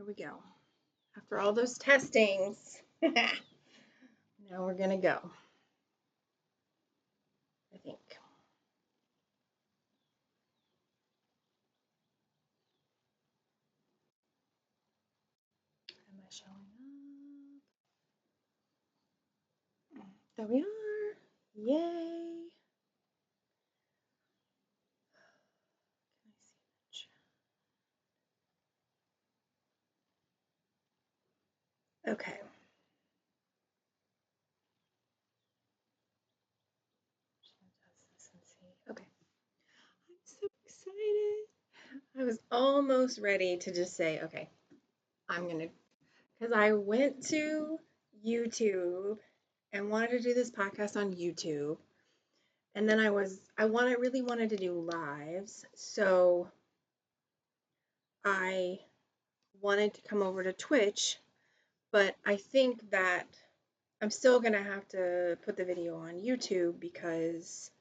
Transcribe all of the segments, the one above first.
Here we go. After all those testings, now we're gonna go. I think. Am I showing up? There we are. Yay. Can I see the chat? Okay. Okay. I'm so excited. I was almost ready to just say, okay, I'm gonna, because I went to YouTube and wanted to do this podcast on YouTube. And then really wanted to do lives. So I wanted to come over to Twitch, but I think that I'm still going to have to put the video on YouTube because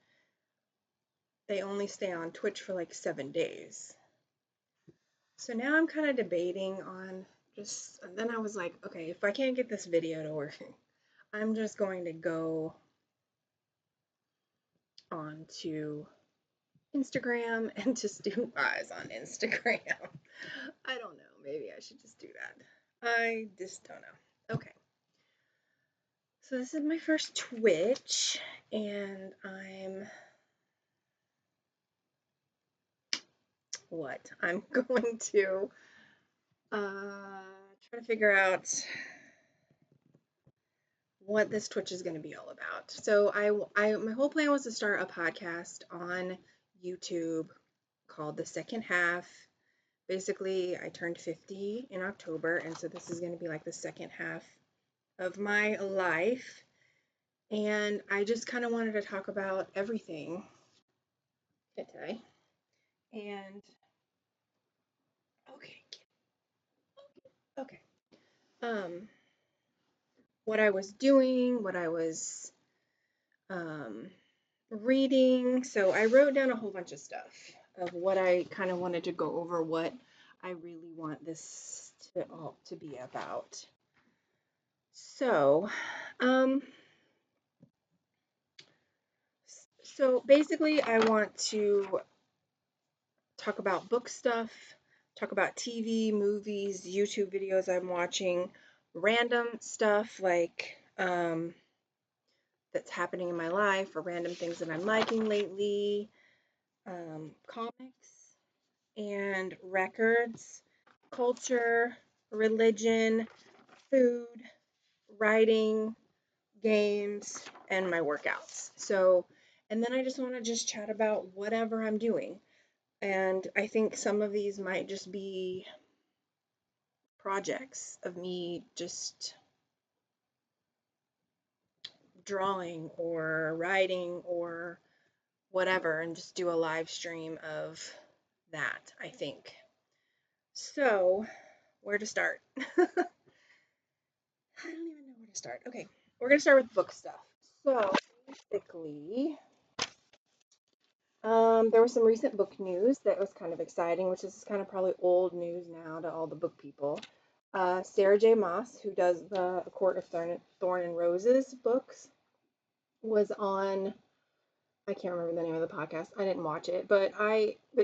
they only stay on Twitch for like 7 days. So now I'm kind of debating on and then I was like, okay, if I can't get this video to work, I'm just going to go on to Instagram and just do lives on Instagram. I don't know. Maybe I should just do that. I just don't know. Okay. So this is my first Twitch, and I'm I'm going to try to figure out what this Twitch is going to be all about. So my whole plan was to start a podcast on YouTube called The Second Half. Basically, I turned 50 in October, and so this is going to be like the second half of my life. And I just kind of wanted to talk about everything today. And okay, okay. What I was doing, what I was reading. So I wrote down a whole bunch of stuff of what I kind of wanted to go over, what I really want this to be about. So, so basically, I want to talk about book stuff, talk about TV, movies, YouTube videos I'm watching, random stuff like that's happening in my life or random things that I'm liking lately, comics and records, culture, religion, food, writing, games, and my workouts. So, and then I just want to just chat about whatever I'm doing. And I think some of these might just be projects of me just drawing or writing or whatever and just do a live stream of that, I think. So, where to start? I don't even know where to start. Okay, we're going to start with book stuff. So, basically, there was some recent book news that was kind of exciting, which is kind of probably old news now to all the book people. Sarah J. Maas, who does the A Court of Thorn and Roses books, was on. I can't remember the name of the podcast. I didn't watch it, but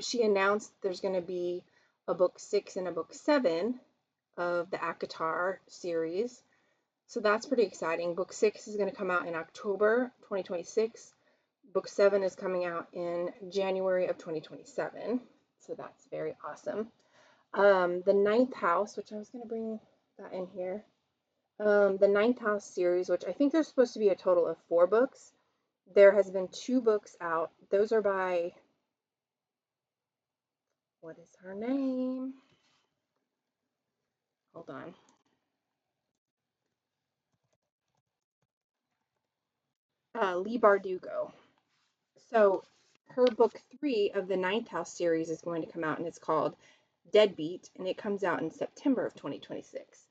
she announced there's going to be a book 6 and a book 7 of the ACOTAR series. So that's pretty exciting. Book 6 is going to come out in October 2026. Book 7 is coming out in January of 2027. So that's very awesome. The Ninth House, which I was going to bring that in here. The Ninth House series, which I think there's supposed to be a total of 4 books. There has been 2 books out. Those are by, what is her name? Hold on. Leigh Bardugo. So her book 3 of the Ninth House series is going to come out, and it's called Deadbeat, and it comes out in September of 2026.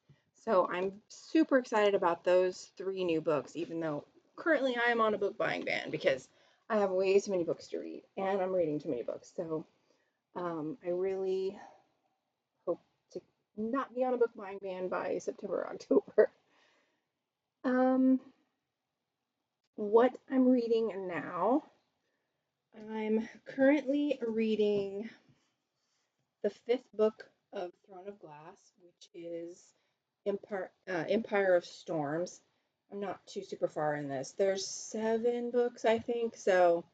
So I'm super excited about those 3 new books, even though currently I am on a book buying ban because I have way too many books to read, and I'm reading too many books. So I really hope to not be on a book buying ban by September or October. Um, what I'm reading now, I'm currently reading the fifth book of Throne of Glass, which is Empire of Storms. I'm not too super far in this. There's 7 books, I think, so,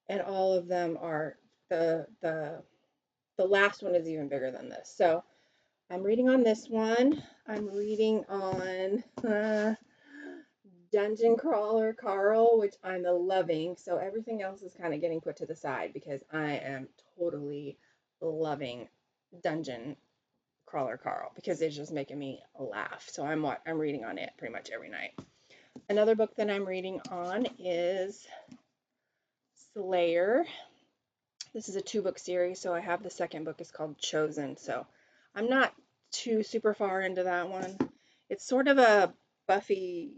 and all of them are the last one is even bigger than this. So I'm reading on this one. I'm reading on Dungeon Crawler Carl, which I'm loving. So everything else is kind of getting put to the side because I am totally loving Dungeon Crawler Carl because it's just making me laugh. So I'm reading on it pretty much every night. Another book that I'm reading on is Slayer. This is a 2-book series, so I have the second book is called Chosen. So I'm not too super far into that one. It's sort of a Buffy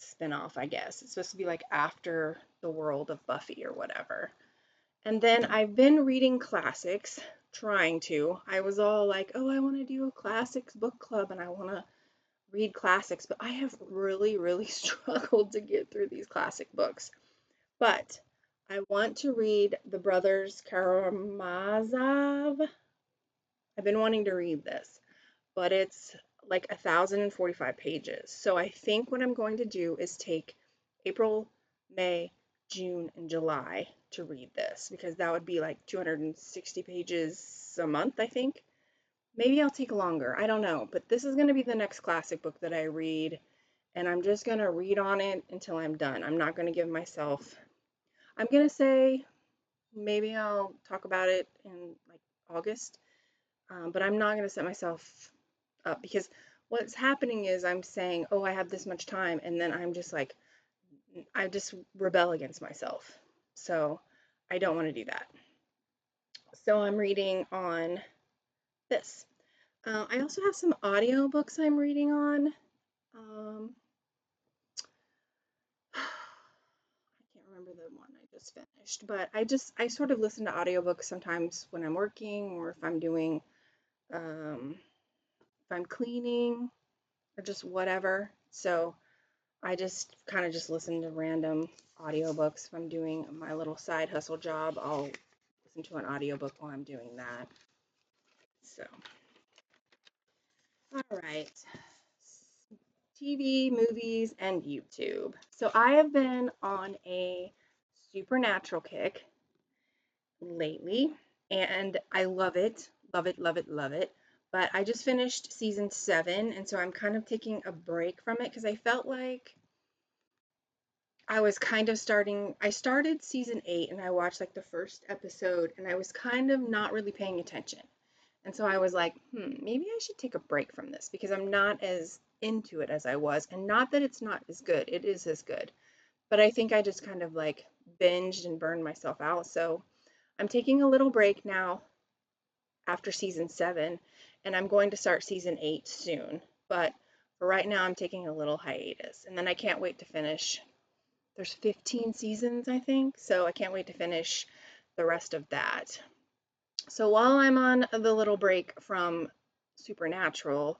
spinoff, I guess. It's supposed to be like after the world of Buffy or whatever. And then I've been reading classics, trying to. I was all like, oh, I want to do a classics book club and I want to read classics, but I have really, really struggled to get through these classic books. But I want to read The Brothers Karamazov. I've been wanting to read this, but it's like 1,045 pages. So I think what I'm going to do is take April, May, June, and July to read this because that would be like 260 pages a month, I think. Maybe I'll take longer. I don't know. But this is going to be the next classic book that I read, and I'm just going to read on it until I'm done. I'm not going to give myself, I'm going to say maybe I'll talk about it in like August, but I'm not going to set myself up because what's happening is I'm saying, oh, I have this much time, and then I'm just like, I just rebel against myself. So I don't want to do that. So I'm reading on this. I also have some audiobooks I'm reading on. I can't remember the one I just finished, but I sort of listen to audiobooks sometimes when I'm working or if I'm doing if I'm cleaning or just whatever. So I just kind of just listen to random audiobooks. If I'm doing my little side hustle job, I'll listen to an audiobook while I'm doing that. So, all right. TV, movies, and YouTube. So I have been on a supernatural kick lately, and I love it. Love it, love it, love it. But I just finished season 7, and so I'm kind of taking a break from it because I felt like I was kind of I started season 8 and I watched like the first episode and I was kind of not really paying attention. And so I was like, maybe I should take a break from this because I'm not as into it as I was. And not that it's not as good, it is as good. But I think I just kind of like binged and burned myself out. So I'm taking a little break now after season 7 and I'm going to start season 8 soon. But for right now, I'm taking a little hiatus. And then I can't wait to finish there's 15 seasons, I think, so I can't wait to finish the rest of that. So while I'm on the little break from Supernatural,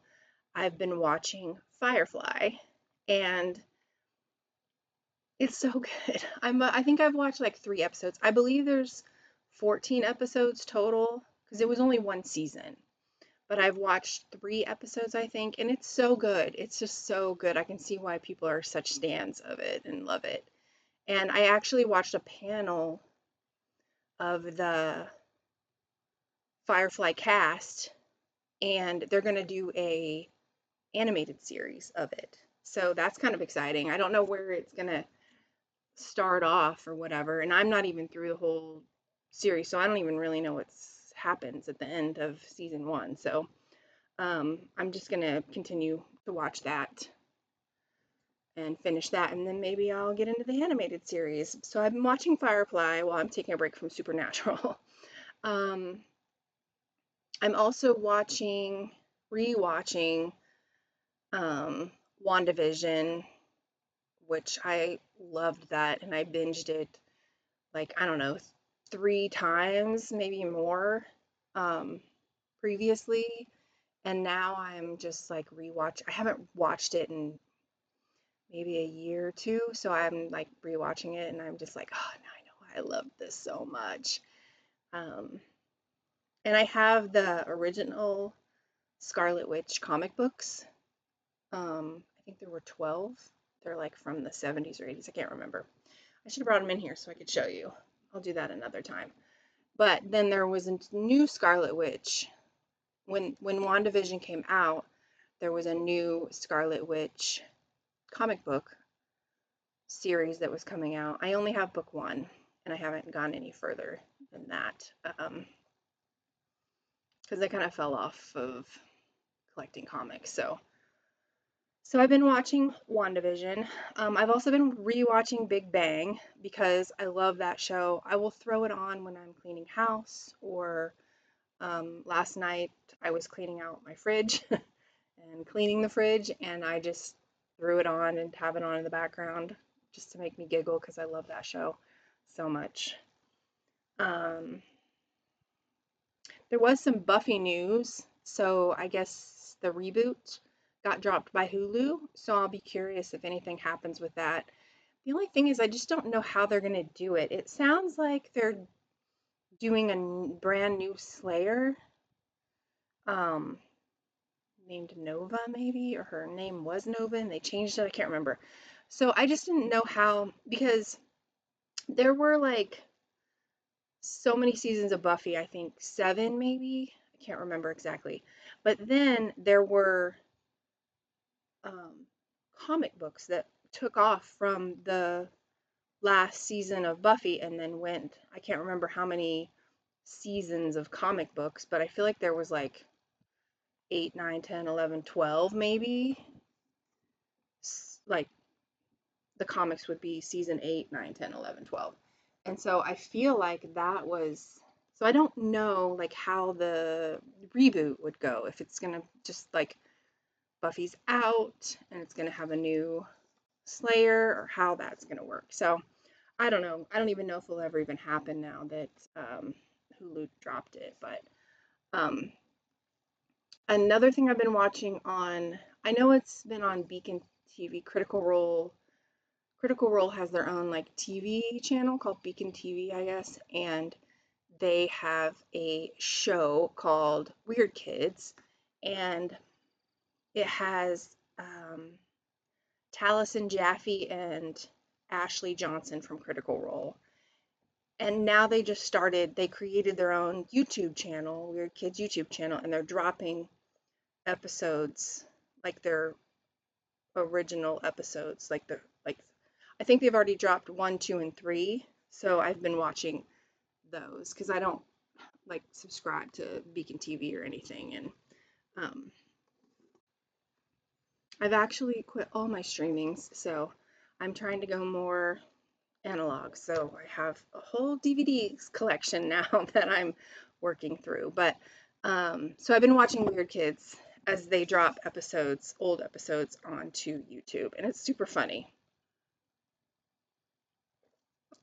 I've been watching Firefly, and it's so good. I think I've watched like 3 episodes. I believe there's 14 episodes total because it was only one season. But I've watched 3 episodes, I think, and it's so good. It's just so good. I can see why people are such stans of it and love it. And I actually watched a panel of the Firefly cast, and they're going to do a animated series of it. So that's kind of exciting. I don't know where it's going to start off or whatever, and I'm not even through the whole series, so I don't even really know what happens at the end of season 1. So I'm just going to continue to watch that and finish that, and then maybe I'll get into the animated series. So I've been watching Firefly while I'm taking a break from Supernatural. um, I'm also rewatching WandaVision, which I loved that, and I binged it like, I don't know, 3 times, maybe more. Um, previously, and now I'm just like rewatch. I haven't watched it in maybe a year or two, so I'm like rewatching it, and I'm just like, oh, now I know why I love this so much. Um, and I have the original Scarlet Witch comic books. I think there were 12. They're like from the 70s or 80s. I can't remember. I should have brought them in here so I could show you. I'll do that another time. But then there was a new Scarlet Witch. When WandaVision came out, there was a new Scarlet Witch comic book series that was coming out. I only have book one, and I haven't gone any further than that because I kind of fell off of collecting comics. So I've been watching WandaVision. I've also been rewatching Big Bang because I love that show. I will throw it on when I'm cleaning house, or last night I was cleaning out my fridge and cleaning the fridge, and I just threw it on and have it on in the background just to make me giggle because I love that show so much. Um, there was some Buffy news, so I guess the reboot got dropped by Hulu, so I'll be curious if anything happens with that. The only thing is, I just don't know how they're going to do it. It sounds like they're doing a brand new Slayer, um, named Nova, maybe, or her name was Nova and they changed it. I can't remember. So I just didn't know how, because there were like so many seasons of Buffy, I think 7 maybe. I can't remember exactly. But then there were um, comic books that took off from the last season of Buffy and then went, I can't remember how many seasons of comic books, but I feel like there was like 8, 9, 10, 11, 12 maybe. Like the comics would be season 8, 9, 10, 11, 12. And so I feel like that was, so I don't know like how the reboot would go, if it's going to just like Buffy's out and it's going to have a new Slayer, or how that's going to work. So I don't know. I don't even know if it'll ever even happen now that Hulu dropped it. But um, another thing I've been watching on, I know it's been on Beacon TV, Critical Role. Critical Role has their own like TV channel called Beacon TV, I guess, and they have a show called Weird Kids, and it has Taliesin Jaffe and Ashley Johnson from Critical Role. And now they created their own YouTube channel, Weird Kids YouTube channel, and they're dropping episodes like their original episodes, like I think they've already dropped 1, 2, and 3. So I've been watching those because I don't like subscribe to Beacon TV or anything, and um, I've actually quit all my streamings, so I'm trying to go more analog. So I have a whole DVD collection now that I'm working through. But so I've been watching Weird Kids as they drop episodes, old episodes, onto YouTube, and it's super funny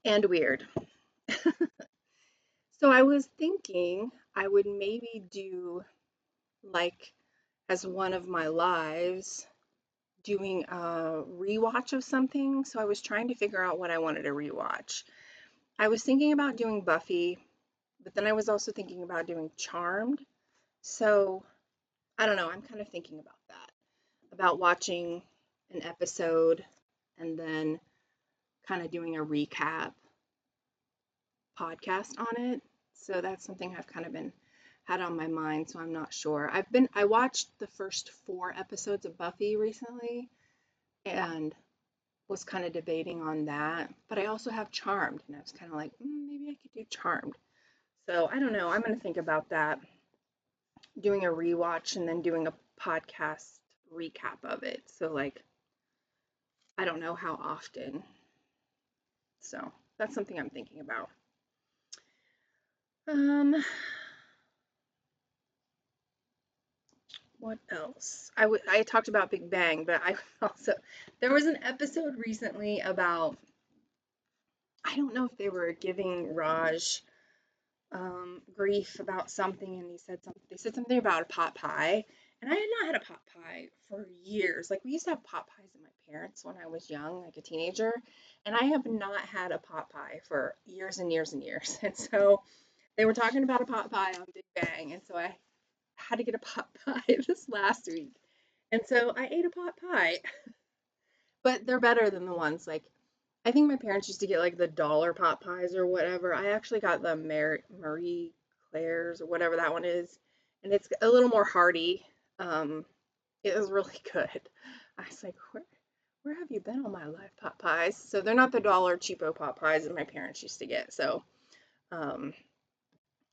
and weird. So I was thinking I would maybe do like as one of my lives doing a rewatch of something. So I was trying to figure out what I wanted to rewatch. I was thinking about doing Buffy, but then I was also thinking about doing Charmed. So I don't know, I'm kind of thinking about that, about watching an episode and then kind of doing a recap podcast on it. So that's something I've kind of been had on my mind, so I'm not sure. I watched the first 4 episodes of Buffy recently and was kind of debating on that, but I also have Charmed, and I was kind of like, maybe I could do Charmed. So I don't know. I'm going to think about that, doing a rewatch and then doing a podcast recap of it. So like, I don't know how often. So that's something I'm thinking about. Um, what else? I talked about Big Bang, but I also there was an episode recently about, I don't know if they were giving Raj grief about something, and they said something about a pot pie, and I had not had a pot pie for years. Like we used to have pot pies at my parents when I was young, like a teenager, and I have not had a pot pie for years and years and years. And so they were talking about a pot pie on Big Bang, and so I had to get a pot pie this last week. And so I ate a pot pie, but they're better than the ones like I think my parents used to get like the dollar pot pies or whatever. I actually got the Marie Claire's or whatever that one is, and it's a little more hearty. Um, it was really good. I was like, where have you been all my life, pot pies? So they're not the dollar cheapo pot pies that my parents used to get. So um,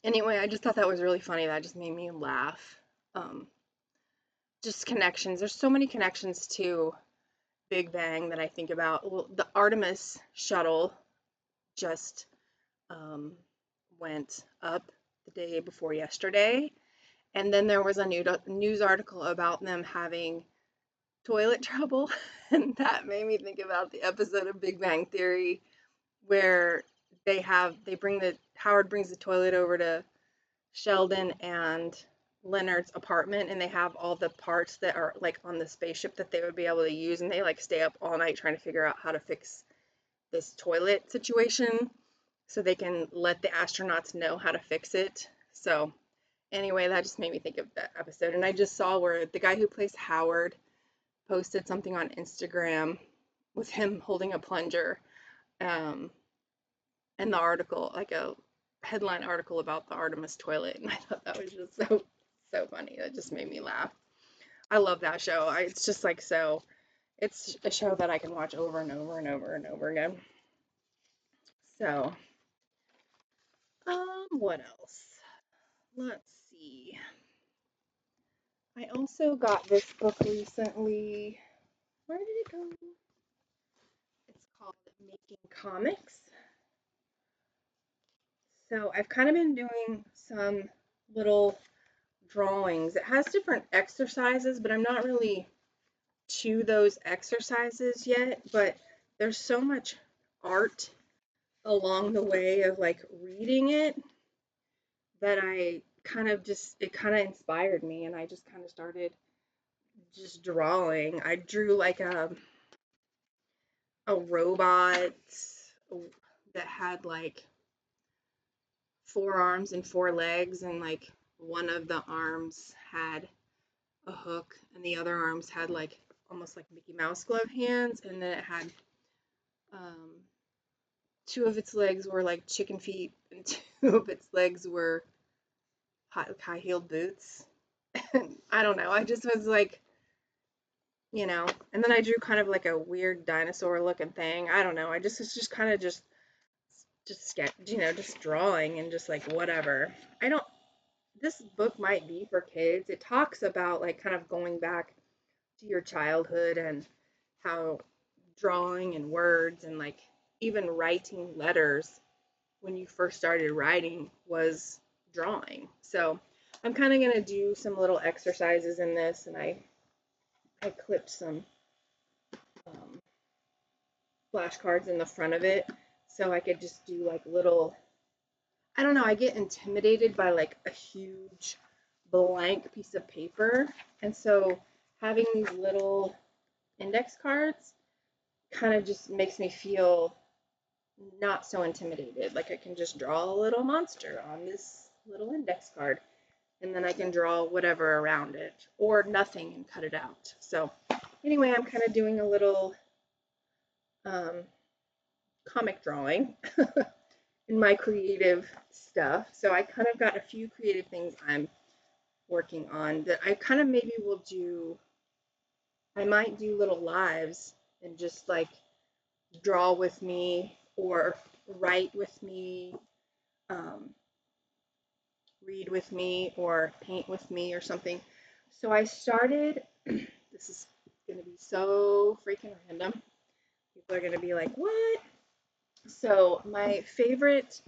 anyway, I just thought that was really funny. That just made me laugh. Um, just connections. There's so many connections to Big Bang that I think about. Well, the Artemis shuttle just um, went up the day before yesterday. And then there was a news article about them having toilet trouble. And that made me think about the episode of Big Bang Theory where Howard brings the toilet over to Sheldon and Leonard's apartment, and they have all the parts that are like on the spaceship that they would be able to use, and they like stay up all night trying to figure out how to fix this toilet situation so they can let the astronauts know how to fix it. So anyway, that just made me think of that episode. And I just saw where the guy who plays Howard posted something on Instagram with him holding a plunger, um, and the article, like a headline article about the Artemis toilet. And I thought that was just so funny. That just made me laugh. I love that show. It's just like so. It's a show that I can watch over and over and over and over again. So, what else? Let's see. I also got this book recently. Where did it go? It's called Making Comics. So I've kind of been doing some little drawings. It has different exercises, but I'm not really to those exercises yet. But there's so much art along the way of like reading it that it kind of inspired me, and I just kind of started just drawing. I drew like a robot that had like four arms and four legs, and like one of the arms had a hook, and the other arms had like almost like Mickey Mouse glove hands, and then it had um, two of its legs were like chicken feet, and two of its legs were high heeled boots. And I don't know. I just was like, and then I drew kind of like a weird dinosaur looking thing. I don't know. I just was just kind of just sketch, just drawing and just like whatever. I don't This book might be for kids. It talks about like kind of going back to your childhood and how drawing and words and like even writing letters when you first started writing was drawing. So I'm kind of going to do some little exercises in this, and I clipped some um, flashcards in the front of it so I could just do like little. I don't know, I get intimidated by like a huge blank piece of paper. And so having these little index cards kind of just makes me feel not so intimidated. Like I can just draw a little monster on this little index card, and then I can draw whatever around it or nothing and cut it out. So anyway, I'm kind of doing a little um, comic drawing in my creative stuff. So I kind of got a few creative things I'm working on that I kind of maybe will do. I might do little lives and just like draw with me or write with me, um, read with me, or paint with me or something. So I started, this is going to be so freaking random. People are going to be like, what? So my favorite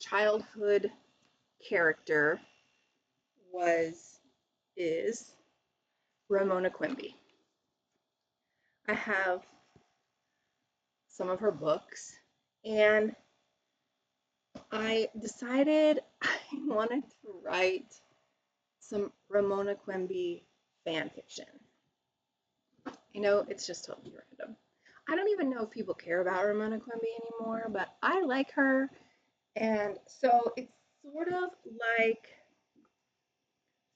childhood character is Ramona Quimby. I have some of her books, and I decided I wanted to write some Ramona Quimby fan fiction. I know it's just totally random. I don't even know if people care about Ramona Quimby anymore, but I like her. And so it's sort of like,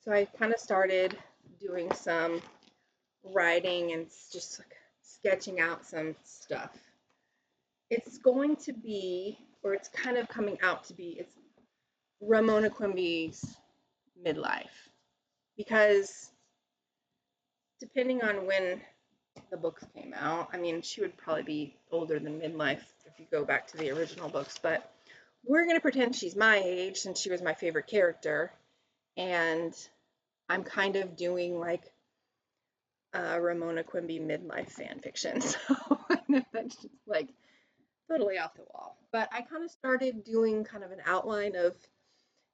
so I kind of started doing some writing and just like sketching out some stuff. It's going to be, or it's kind of coming out to be, it's Ramona Quimby's midlife. Because depending on when the books came out, I mean, she would probably be older than midlife if you go back to the original books, but we're going to pretend she's my age since she was my favorite character. And I'm kind of doing like Ramona Quimby midlife fan fiction. So I know that's just like totally off the wall. But I kind of started doing kind of an outline of,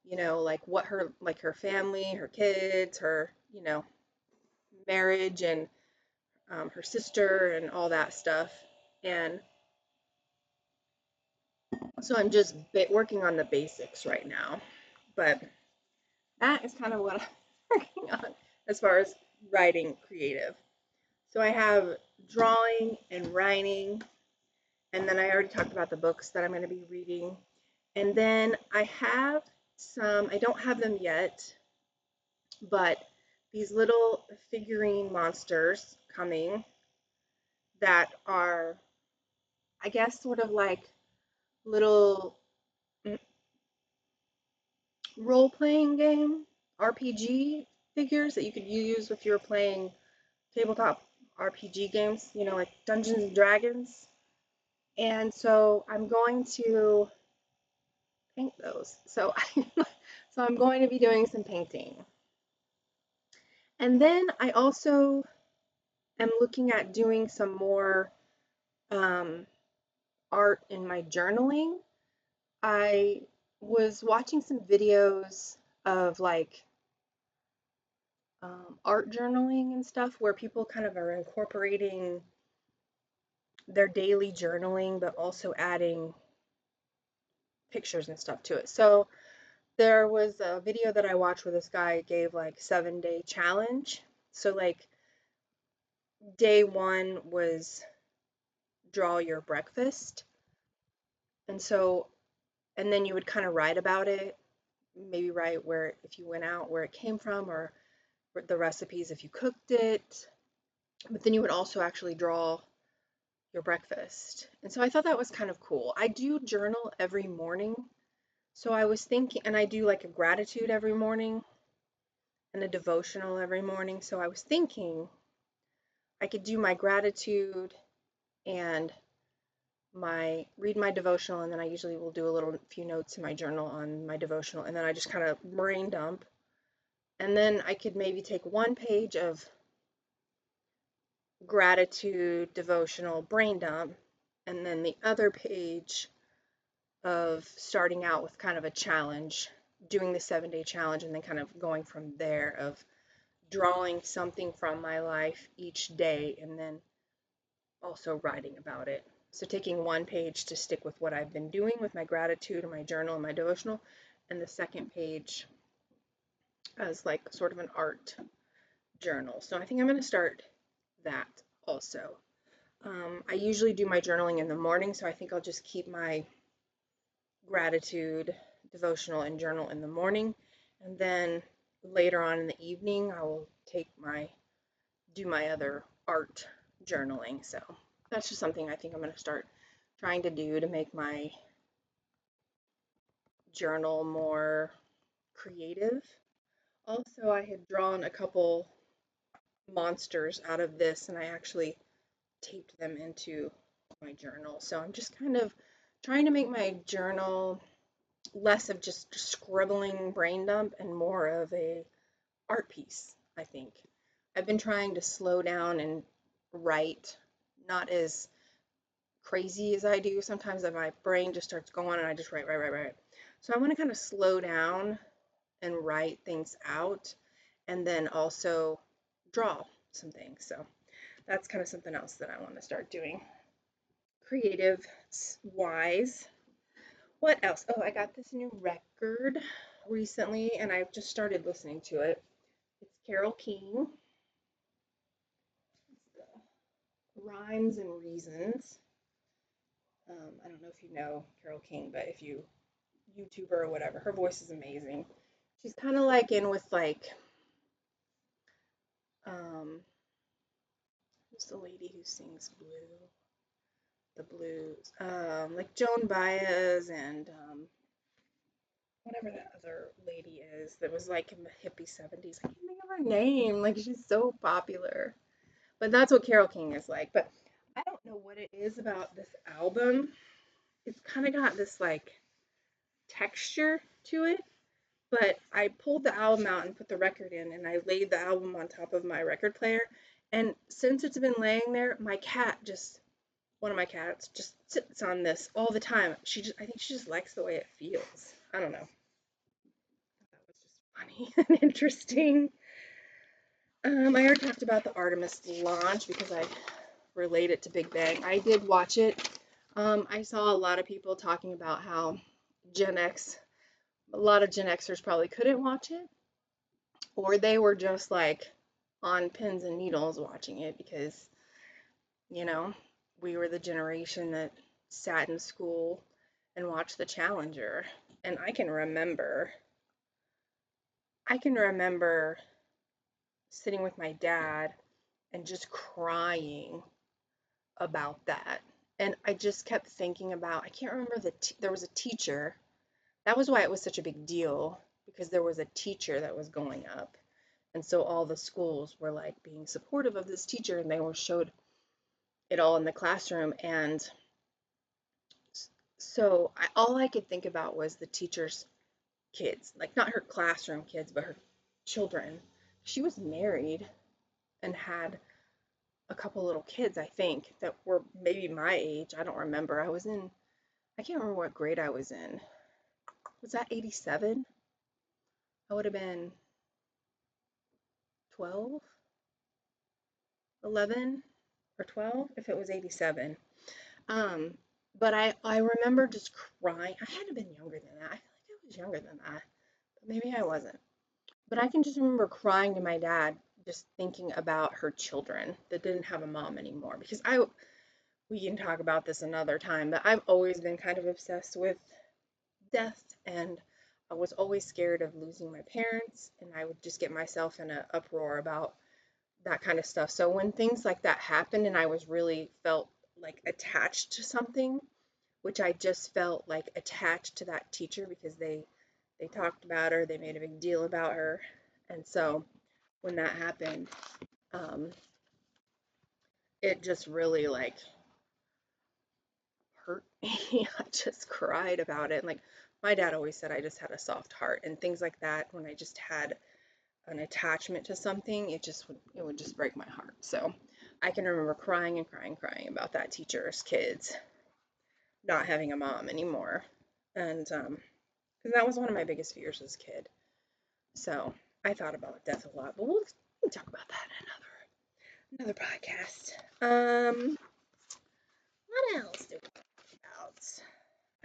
like what like her family, her kids, her, marriage, and her sister, and all that stuff. And so I'm just working on the basics right now. But that is kind of what I'm working on as far as writing creative. So I have drawing and writing, and then I already talked about the books that I'm going to be reading. And then I have I don't have them yet, but these little figurine monsters coming that are, I guess, sort of like little role playing game RPG figures that you could use if you're playing tabletop RPG games, like Dungeons and Dragons. And so I'm going to paint those. So so I'm going to be doing some painting. And then I also am looking at doing some more um, art in my journaling. I was watching some videos of like art journaling and stuff where people kind of are incorporating their daily journaling, but also adding pictures and stuff to it. So there was a video that I watched where this guy gave like 7-day challenge. So like day one was draw your breakfast. And so, and then you would kind of write about it, maybe write where, if you went out, where it came from, or the recipes if you cooked it. But then you would also actually draw your breakfast. And so I thought that was kind of cool. I do journal every morning. So I was thinking, and I do like a gratitude every morning and a devotional every morning. So I was thinking I could do my gratitude and my read my devotional, and then I usually will do a little few notes in my journal on my devotional, and then I just kind of brain dump. And then I could maybe take one page of gratitude, devotional, brain dump, and then the other page of starting out with kind of a challenge, doing the 7-day challenge, and then kind of going from there of drawing something from my life each day and then also writing about it. So taking one page to stick with what I've been doing with my gratitude and my journal and my devotional, and the second page as like sort of an art journal. So I think I'm going to start that also. I usually do my journaling in the morning, so I think I'll just keep my gratitude, devotional, and journal in the morning, and then later on in the evening, I will do my other art journaling. So that's just something I think I'm going to start trying to do to make my journal more creative. Also, I had drawn a couple monsters out of this, and I actually taped them into my journal. So I'm just kind of trying to make my journal less of just scribbling brain dump and more of a art piece, I think. I've been trying to slow down and write, not as crazy as I do. Sometimes my brain just starts going and I just write, write, write, write. So I want to kind of slow down and write things out and then also draw some things. So that's kind of something else that I want to start doing creative wise. What else? Oh, I got this new record recently, and I've just started listening to it. It's Carole King. It's the Rhymes and Reasons. I don't know if you know Carole King, but if you YouTube her or whatever, her voice is amazing. She's kind of like in with like, um, who's the lady who sings the blues? Like Joan Baez and whatever that other lady is that was like in the hippie 70s. I can't think of her name. Like she's so popular. But that's what Carole King is like. But I don't know what it is about this album. It's kind of got this like texture to it. But I pulled the album out and put the record in, and I laid the album on top of my record player. And since it's been laying there, my cat just, one of my cats, just sits on this all the time. I think she just likes the way it feels. I don't know. That was just funny and interesting. I already talked about the Artemis launch because I relate it to Big Bang. I did watch it. I saw a lot of people talking about how Gen X, a lot of Gen Xers probably couldn't watch it, or they were just like on pins and needles watching it because, you know, we were the generation that sat in school and watched the Challenger. And I can remember sitting with my dad and just crying about that. And I just kept thinking about, I can't remember there was a teacher. That was why it was such a big deal, because there was a teacher that was going up. And so all the schools were like being supportive of this teacher, and they were showed it all in the classroom. And so all I could think about was the teacher's kids, like not her classroom kids, but her children. She was married and had a couple little kids, I think, that were maybe my age. I don't remember. I can't remember what grade I was in. Was that 87? I would have been 12, 11, or 12 if it was 87. Um, but I remember just crying. I had to have been younger than that. I feel like I was younger than that, but maybe I wasn't. But I can just remember crying to my dad, just thinking about her children that didn't have a mom anymore. Because we can talk about this another time, but I've always been kind of obsessed with death, and I was always scared of losing my parents, and I would just get myself in an uproar about that kind of stuff. So when things like that happened and I was really felt like attached to something, which I just felt like attached to that teacher because they talked about her, they made a big deal about her. And so when that happened, um, it just really like hurt me. I just cried about it. And like my dad always said I just had a soft heart and things like that. When I just had an attachment to something, it would just break my heart. So I can remember crying and crying, crying about that teacher's kids not having a mom anymore. And 'cause that was one of my biggest fears as a kid. So I thought about death a lot, but we can talk about that in another podcast. What else do we talk about?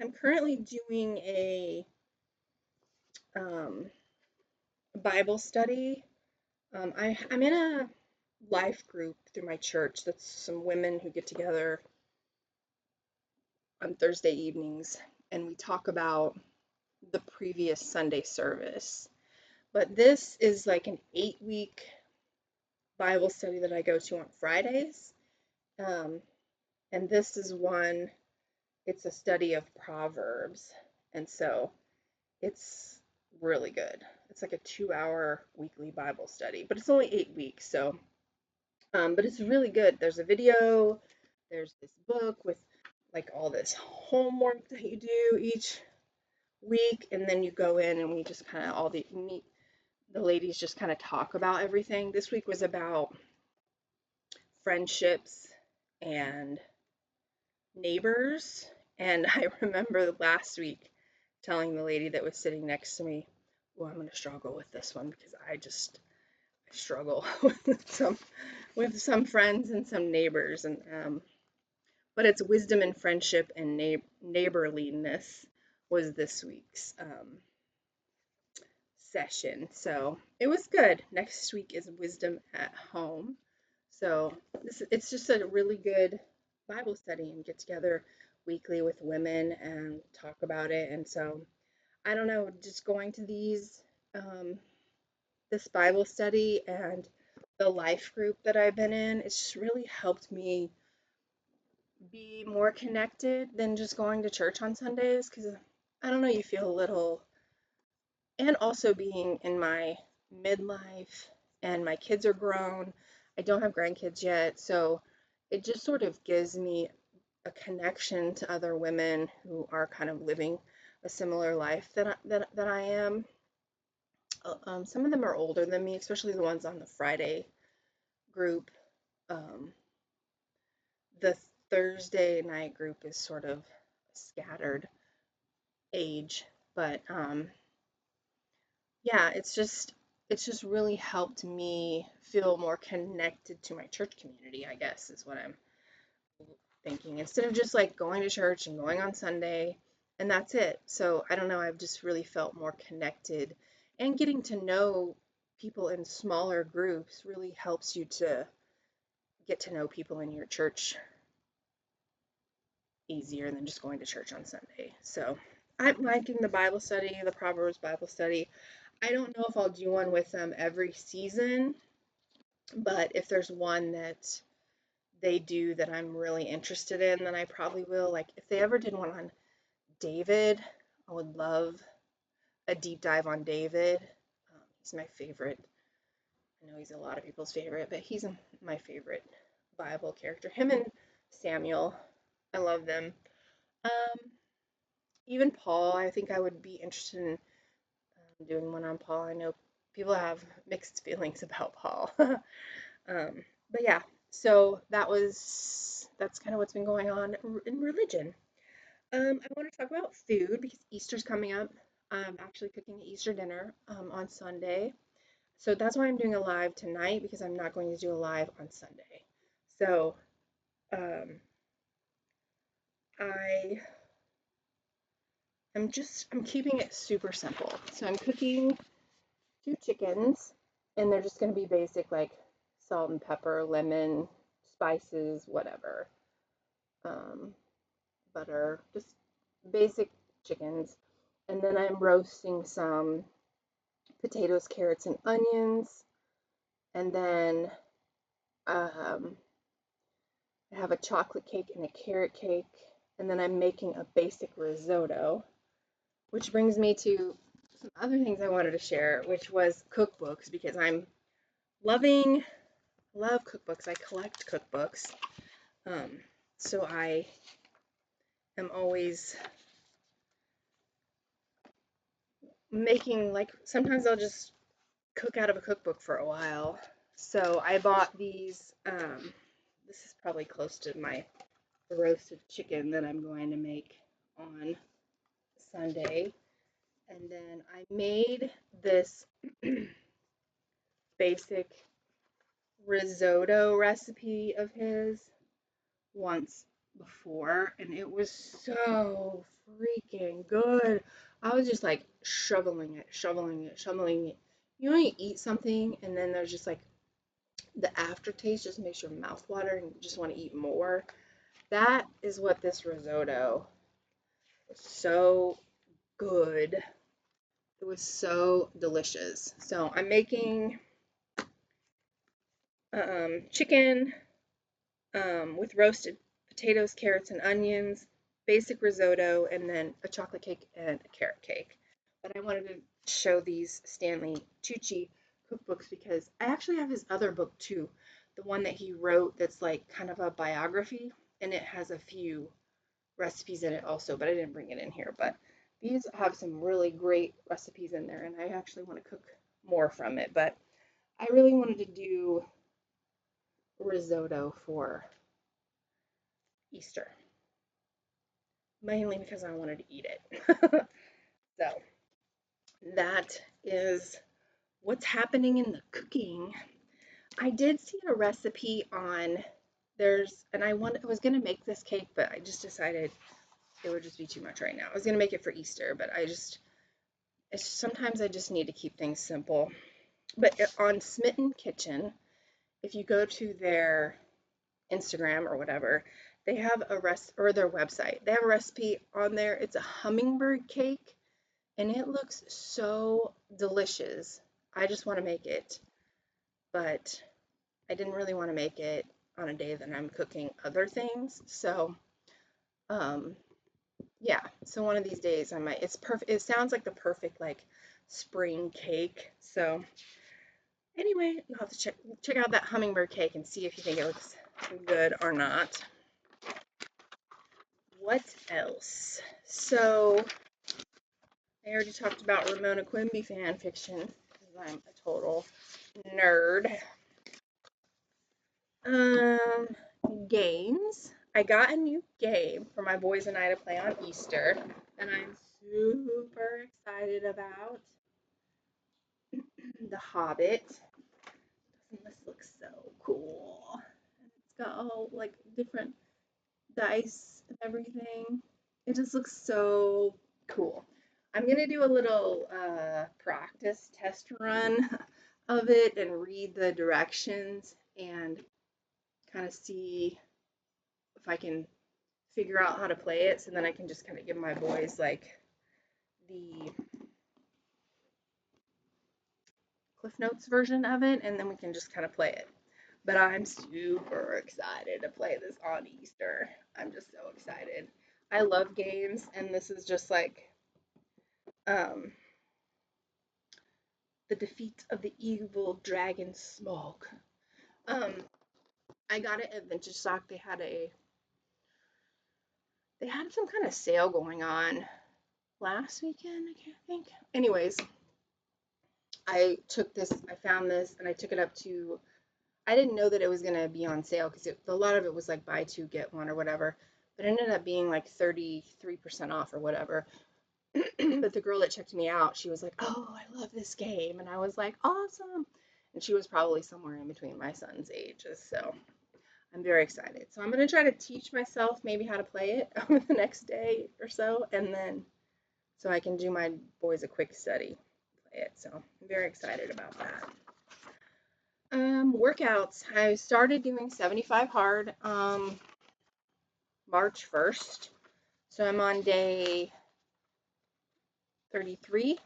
I'm currently doing a um, Bible study. I'm in a life group through my church. That's some women who get together on Thursday evenings, and we talk about the previous Sunday service. But this is like an 8-week Bible study that I go to on Fridays. Um, and this is one, it's a study of Proverbs. And so it's really good. It's like a 2-hour weekly Bible study, but it's only 8 weeks. So, but it's really good. There's a video, there's this book with like all this homework that you do each week. And then you go in and we just kind of the ladies just kind of talk about everything. This week was about friendships and neighbors. And I remember last week telling the lady that was sitting next to me, well, I'm going to struggle with this one because I struggle with some friends and some neighbors. And but it's wisdom and friendship and neighborliness was this week's session. So it was good. Next week is Wisdom at Home. So it's just a really good Bible study and get together weekly with women and talk about it. And so I don't know, just going to this Bible study and the life group that I've been in, it's just really helped me be more connected than just going to church on Sundays because I don't know, you feel a little, and also being in my midlife and my kids are grown. I don't have grandkids yet, so it just sort of gives me a connection to other women who are kind of living a similar life that I am. Some of them are older than me, especially the ones on the Friday group. Um, the Thursday night group is sort of scattered age, but yeah, it's just really helped me feel more connected to my church community, I guess is what I'm thinking. Instead of just like going to church and going on Sunday and that's it. So I don't know, I've just really felt more connected and getting to know people in smaller groups really helps you to get to know people in your church easier than just going to church on Sunday. So I'm liking the Bible study, the Proverbs Bible study. I don't know if I'll do one with them every season, but if there's one that they do that I'm really interested in, then I probably will. Like if they ever did one on David, I would love a deep dive on David. He's my favorite. I know he's a lot of people's favorite, but he's my favorite Bible character. Him and Samuel, I love them. Um, Even Paul, I think I would be interested in doing one on Paul. I know people have mixed feelings about Paul. But yeah, so that's kind of what's been going on in religion. I want to talk about food because Easter's coming up. I'm actually cooking Easter dinner on Sunday. So that's why I'm doing a live tonight because I'm not going to do a live on Sunday. So um, I I'm keeping it super simple. So I'm cooking 2 chickens, and they're just going to be basic like salt and pepper, lemon, spices, whatever, um, butter, just basic chickens. And then I'm roasting some potatoes, carrots, and onions. And then um, I have a chocolate cake and a carrot cake. And then I'm making a basic risotto, which brings me to some other things I wanted to share, which was cookbooks because I'm loving love cookbooks. I collect cookbooks. Um, so I am always making, like, sometimes I'll just cook out of a cookbook for a while. So I bought these. This is probably close to my roasted chicken that I'm going to make on Sunday. And then I made this basic risotto recipe of his once before, and it was so freaking good. I was just like shoveling it, shoveling it, shoveling it. You know, you eat something, and then there's just like the aftertaste just makes your mouth water and you just want to eat more. That is what this risotto was so good. It was so delicious. So I'm making chicken with roasted potatoes, carrots, and onions, basic risotto, and then a chocolate cake and a carrot cake. But I wanted to show these Stanley Tucci cookbooks because I actually have his other book too, the one that he wrote that's like kind of a biography, and it has a few recipes in it also, but I didn't bring it in here. But these have some really great recipes in there, and I actually want to cook more from it. But I really wanted to do risotto for Easter, mainly because I wanted to eat it. So that is what's happening in the cooking. I did see a recipe on I was gonna make this cake, but I just decided it would just be too much right now. I was gonna make it for Easter, but sometimes I just need to keep things simple. But on Smitten Kitchen, if you go to their Instagram or whatever, they have or their website. They have a recipe on there. It's a hummingbird cake, and it looks so delicious. I just want to make it, but I didn't really want to make it on a day that I'm cooking other things. So, um, yeah. So one of these days I might. It's perfect. It sounds like the perfect like spring cake. So anyway, you'll have to check out that hummingbird cake and see if you think it looks good or not. What else? So I already talked about Ramona Quimby fan fiction because I'm a total nerd. Um, Games. I got a new game for my boys and I to play on Easter, and I'm super excited about. The Hobbit. Doesn't this look so cool? It's got all like different dice and everything. It just looks so cool. I'm gonna do a little practice test run of it and read the directions and kind of see if I can figure out how to play it, so then I can just kind of give my boys like the Cliff Notes version of it, and then we can just kind of play it. But I'm super excited to play this on Easter. I'm just so excited. I love games, and this is just like um, the defeat of the evil dragon Smaug. Um, I got it at Vintage Stock. They had some kind of sale going on last weekend. I can't think. Anyways, I found this, and I took it up to. I didn't know that it was gonna be on sale because a lot of it was like buy two get one or whatever, but it ended up being like 33% off or whatever. But the girl that checked me out, she was like, "Oh, I love this game," and I was like, "Awesome!" And she was probably somewhere in between my son's ages, so I'm very excited. So I'm gonna try to teach myself maybe how to play it over the next day or so, and then so I can do my boys a quick study, play it. So I'm very excited about that. Workouts. I started doing 75 hard March 1st. So I'm on day 33,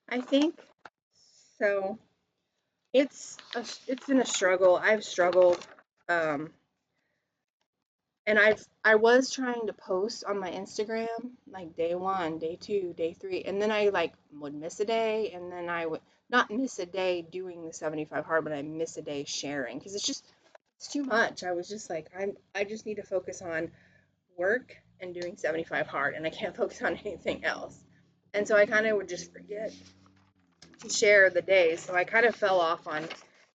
I think. So it's been a struggle. I've struggled, um, and I was trying to post on my Instagram like day one, day two, day three, and then I like would miss a day, and then I would not miss a day doing the 75 hard, but I miss a day sharing because it's too much. I was just like I just need to focus on work and doing 75 hard, and I can't focus on anything else. And so I kind of would just forget to share the days. So I kind of fell off on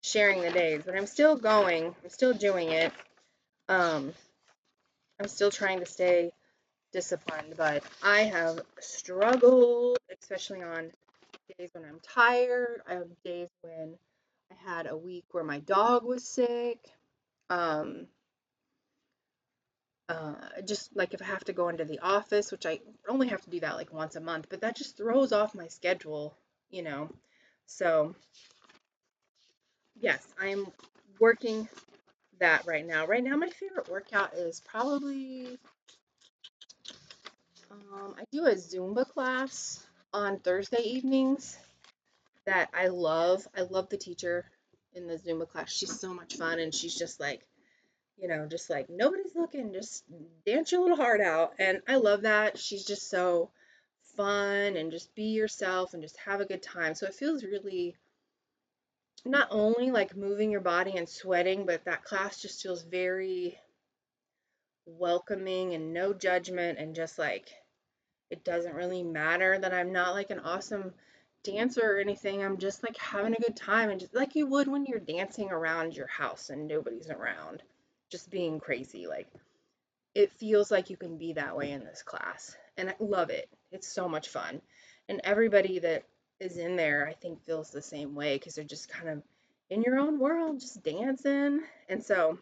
sharing the days, but I'm still going. I'm still doing it. Um, I'm still trying to stay disciplined, but I have struggled, especially on days when I'm tired. I have days when I had a week where my dog was sick. Um, just like if I have to go into the office, which I only have to do that like once a month, but that just throws off my schedule, you know. So, yes, I'm working that right now. Right now, my favorite workout is probably I do a Zumba class on Thursday evenings that I love. I love the teacher in the Zumba class. She's so much fun, and she's just like, just like nobody's looking, just dance your little heart out. And I love that. She's just so fun and just be yourself and just have a good time. So it feels really not only like moving your body and sweating, but that class just feels very welcoming and no judgment and just like it doesn't really matter that I'm not like an awesome dancer or anything. I'm just like having a good time and just like you would when you're dancing around your house and nobody's around, just being crazy. Like it feels like you can be that way in this class. And I love it. It's so much fun. And everybody that is in there, I think, feels the same way because they're just kind of in your own world, just dancing. And so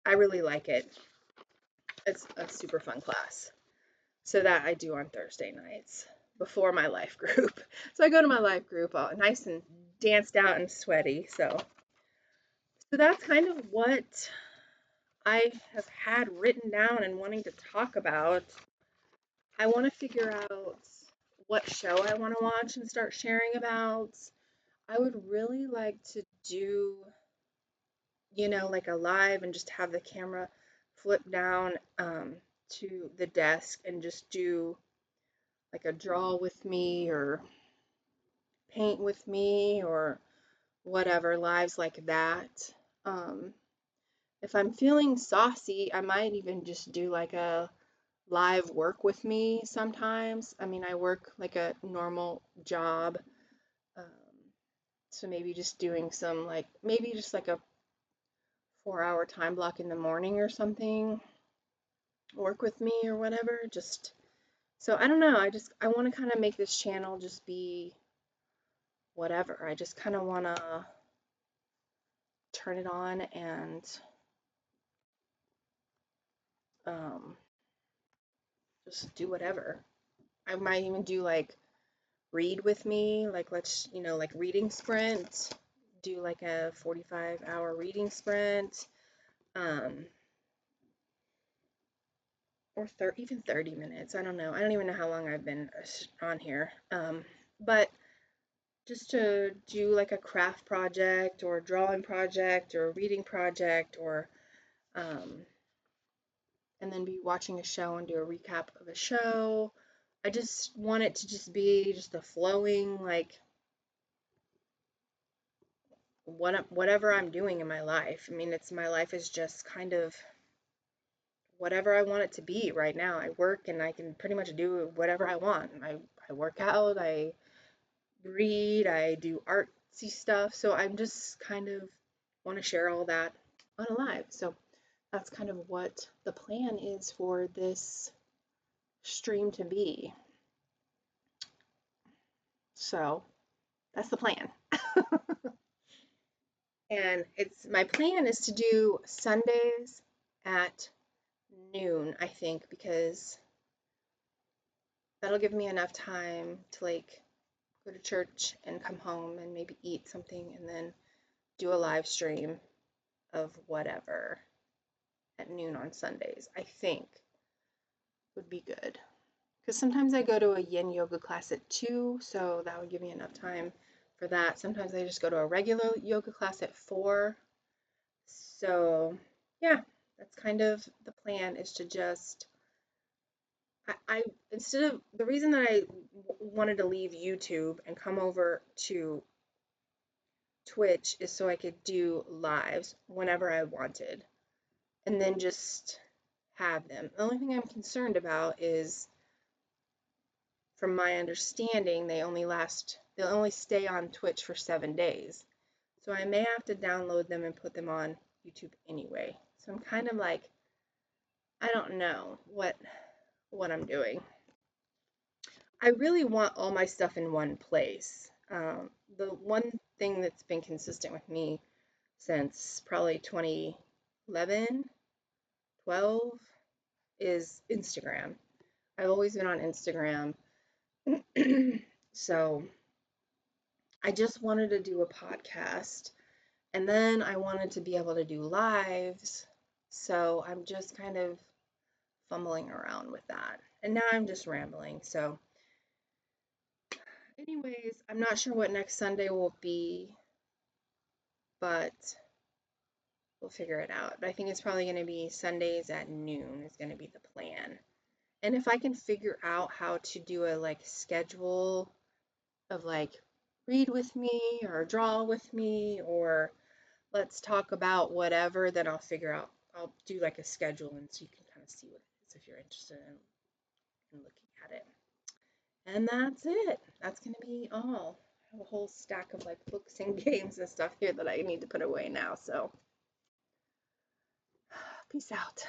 I really like it. It's a super fun class. So that I do on Thursday nights before my life group. So I go to my life group all nice and danced out and sweaty. So that's kind of what I have had written down and wanting to talk about. I want to figure out what show I want to watch and start sharing about. I would really like to do, like a live and just have the camera flip down to the desk and just do like a draw with me or paint with me or whatever, lives like that. Um, if I'm feeling saucy, I might even just do like a live work with me sometimes. I mean, I work like a normal job. Um, so maybe just doing some like, maybe just like a 4 hour time block in the morning or something, work with me or whatever. Just so I don't know. I want to kind of make this channel just be whatever. I just kind of want to turn it on and um, just do whatever. I might even do like read with me, like like reading sprint, do like a 45-hour reading sprint, um, or even 30 minutes. I don't know. I don't even know how long I've been on here. But just to do like a craft project or a drawing project or a reading project or um, and then be watching a show and do a recap of a show. I just want it to just be just a flowing like whatever I'm doing in my life. I mean, it's my life is just kind of whatever I want it to be right now. I work and I can pretty much do whatever I want. I work out, I read, I do artsy stuff. So I'm just kind of want to share all that on a live. So that's kind of what the plan is for this stream to be. So that's the plan. And my plan is to do Sundays at noon, I think, because that'll give me enough time to like go to church and come home and maybe eat something and then do a live stream of whatever at noon on Sundays. I think would be good. Because sometimes I go to a yin yoga class at 2, so that would give me enough time for that. Sometimes I just go to a regular yoga class at 4. So, yeah, that's kind of the plan is to just I instead of the reason that I wanted to leave YouTube and come over to Twitch is so I could do lives whenever I wanted and then just have them. The only thing I'm concerned about is, from my understanding, they'll only stay on Twitch for 7 days. So I may have to download them and put them on YouTube anyway. So I'm kind of like, I don't know what I'm doing. I really want all my stuff in one place. The one thing that's been consistent with me since probably 2011, 12 is Instagram. I've always been on Instagram. So I just wanted to do a podcast and then I wanted to be able to do lives. So I'm just kind of fumbling around with that. And now I'm just rambling. So anyways, I'm not sure what next Sunday will be, but we'll figure it out. But I think it's probably going to be Sundays at noon is going to be the plan. And if I can figure out how to do a like schedule of like read with me or draw with me or let's talk about whatever, then I'll do like a schedule and so you can kind of see what it is if you're interested in looking at it. And that's it. That's going to be all. I have a whole stack of like books and games and stuff here that I need to put away now. So peace out.